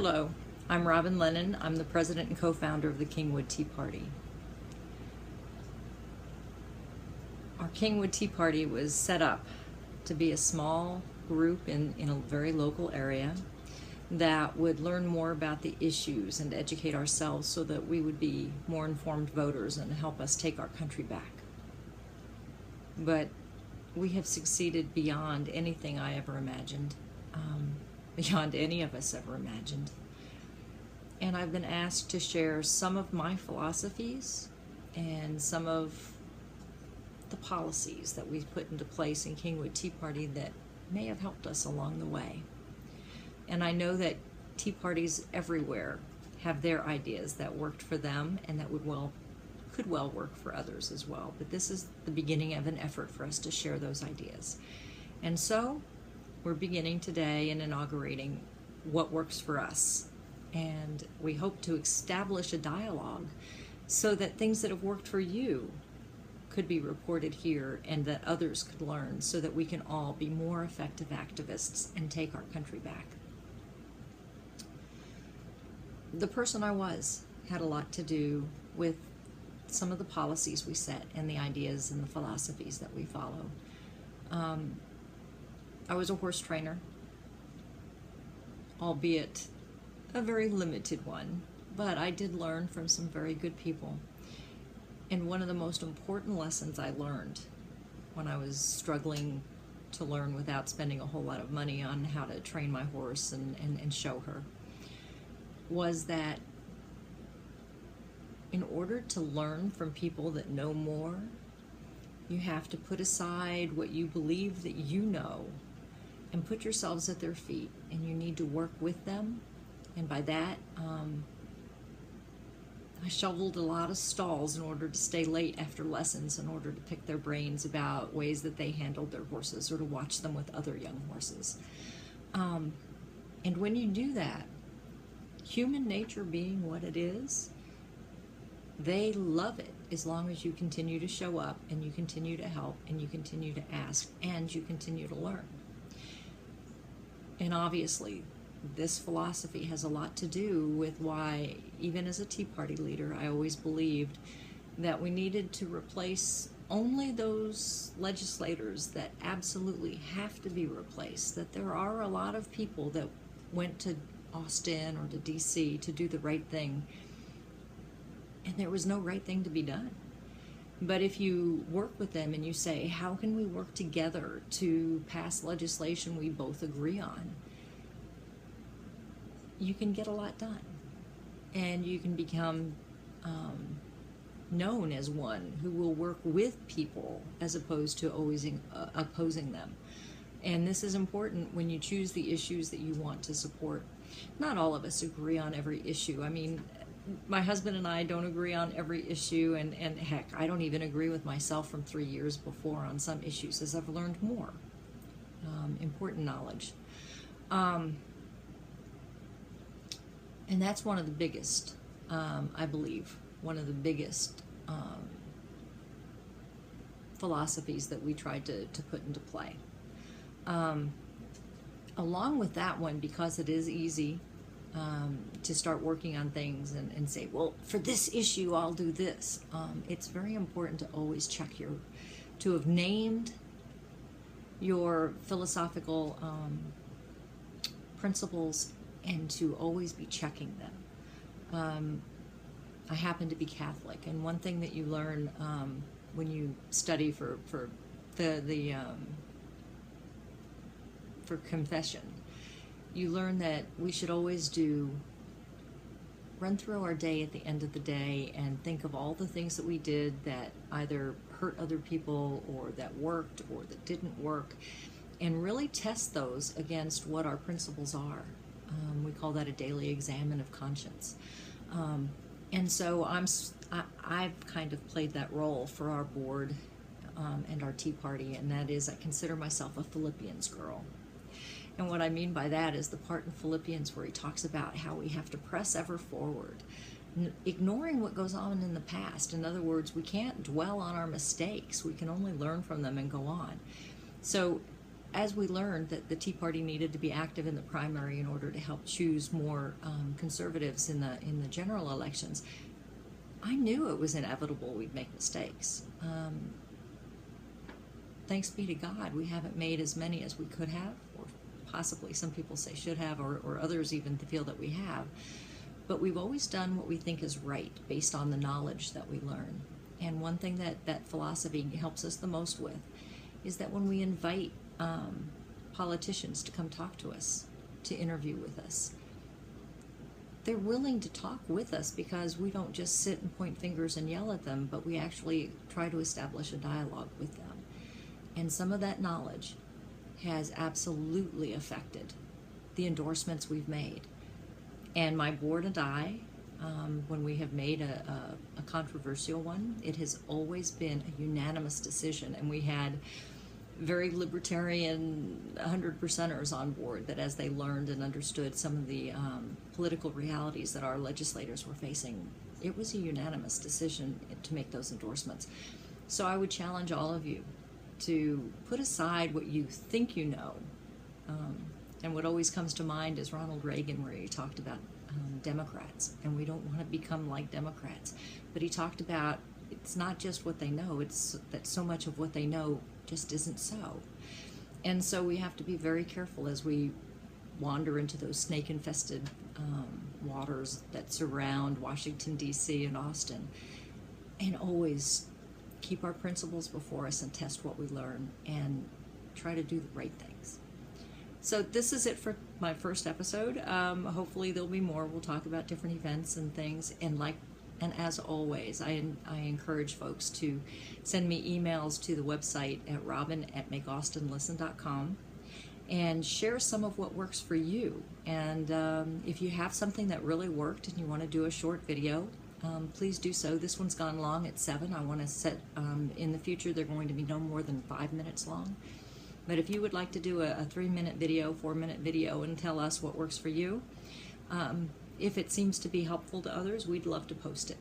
Hello, I'm Robin Lennon. I'm the president and co-founder of the Kingwood Tea Party. Our Kingwood Tea Party was set up to be a small group in a very local area that would learn more about the issues and educate ourselves so that we would be more informed voters and help us take our country back. But we have succeeded beyond anything I ever imagined, beyond any of us ever imagined. And I've been asked to share some of my philosophies and some of the policies that we've put into place in Kingwood Tea Party that may have helped us along the way. And I know that tea parties everywhere have their ideas that worked for them and that could well work for others as well. But this is the beginning of an effort for us to share those ideas. And so we're beginning today and inaugurating what works for us. And we hope to establish a dialogue so that things that have worked for you could be reported here and that others could learn so that we can all be more effective activists and take our country back. The person I was had a lot to do with some of the policies we set and the ideas and the philosophies that we follow. I was a horse trainer, albeit a very limited one, but I did learn from some very good people. And one of the most important lessons I learned when I was struggling to learn without spending a whole lot of money on how to train my horse and show her was that in order to learn from people that know more, you have to put aside what you believe that you know and put yourselves at their feet, and you need to work with them. And by that, I shoveled a lot of stalls in order to stay late after lessons in order to pick their brains about ways that they handled their horses or to watch them with other young horses. And when you do that, human nature being what it is, they love it as long as you continue to show up and you continue to help and you continue to ask and you continue to learn. And obviously, this philosophy has a lot to do with why, even as a Tea Party leader, I always believed that we needed to replace only those legislators that absolutely have to be replaced, that there are a lot of people that went to Austin or to DC to do the right thing, and there was no right thing to be done. But if you work with them and you say, how can we work together to pass legislation we both agree on, you can get a lot done. And you can become known as one who will work with people as opposed to always opposing them. And this is important when you choose the issues that you want to support. Not all of us agree on every issue. I mean, my husband and I don't agree on every issue, and heck, I don't even agree with myself from 3 years before on some issues as I've learned more. Important knowledge. And that's one of the biggest, I believe, one of the biggest philosophies that we tried to put into play. Along with that one, because it is easy to start working on things and say, well, for this issue, I'll do this. It's very important to always check to have named your philosophical principles and to always be checking them. I happen to be Catholic, and one thing that you learn when you study for confession, you learn that we should always run through our day at the end of the day and think of all the things that we did that either hurt other people or that worked or that didn't work, and really test those against what our principles are. We call that a daily examine of conscience. And so I've kind of played that role for our board and our Tea Party, and that is I consider myself a Philippians girl. And what I mean by that is the part in Philippians where he talks about how we have to press ever forward, ignoring what goes on in the past. In other words, we can't dwell on our mistakes. We can only learn from them and go on. So as we learned that the Tea Party needed to be active in the primary in order to help choose more conservatives in the general elections, I knew it was inevitable we'd make mistakes. Thanks be to God, we haven't made as many as we could have, or possibly some people say should have, or others even feel that we have. But we've always done what we think is right based on the knowledge that we learn. And one thing that philosophy helps us the most with is that when we invite politicians to come talk to us, to interview with us, they're willing to talk with us because we don't just sit and point fingers and yell at them, but we actually try to establish a dialogue with them. And some of that knowledge has absolutely affected the endorsements we've made. And my board and I, when we have made a controversial one, it has always been a unanimous decision. And we had very libertarian 100%ers on board that as they learned and understood some of the political realities that our legislators were facing, it was a unanimous decision to make those endorsements. So I would challenge all of you to put aside what you think you know. And what always comes to mind is Ronald Reagan, where he talked about Democrats, and we don't want to become like Democrats. But he talked about it's not just what they know, it's that so much of what they know just isn't so. And so we have to be very careful as we wander into those snake-infested waters that surround Washington, D.C. and Austin, and always keep our principles before us and test what we learn and try to do the right things. So this is it for my first episode. Hopefully there'll be more. We'll talk about different events and things. And as always, I encourage folks to send me emails to the website at robin@makeaustinlisten.com and share some of what works for you. And if you have something that really worked and you want to do a short video, please do so. This one's gone long at 7. I want to set, in the future, they're going to be no more than 5 minutes long. But if you would like to do a 3-minute video, 4-minute video, and tell us what works for you, if it seems to be helpful to others, we'd love to post it.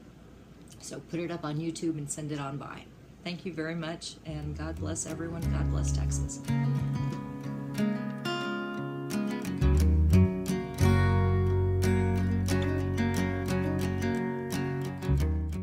So put it up on YouTube and send it on by. Thank you very much, and God bless everyone. God bless Texas.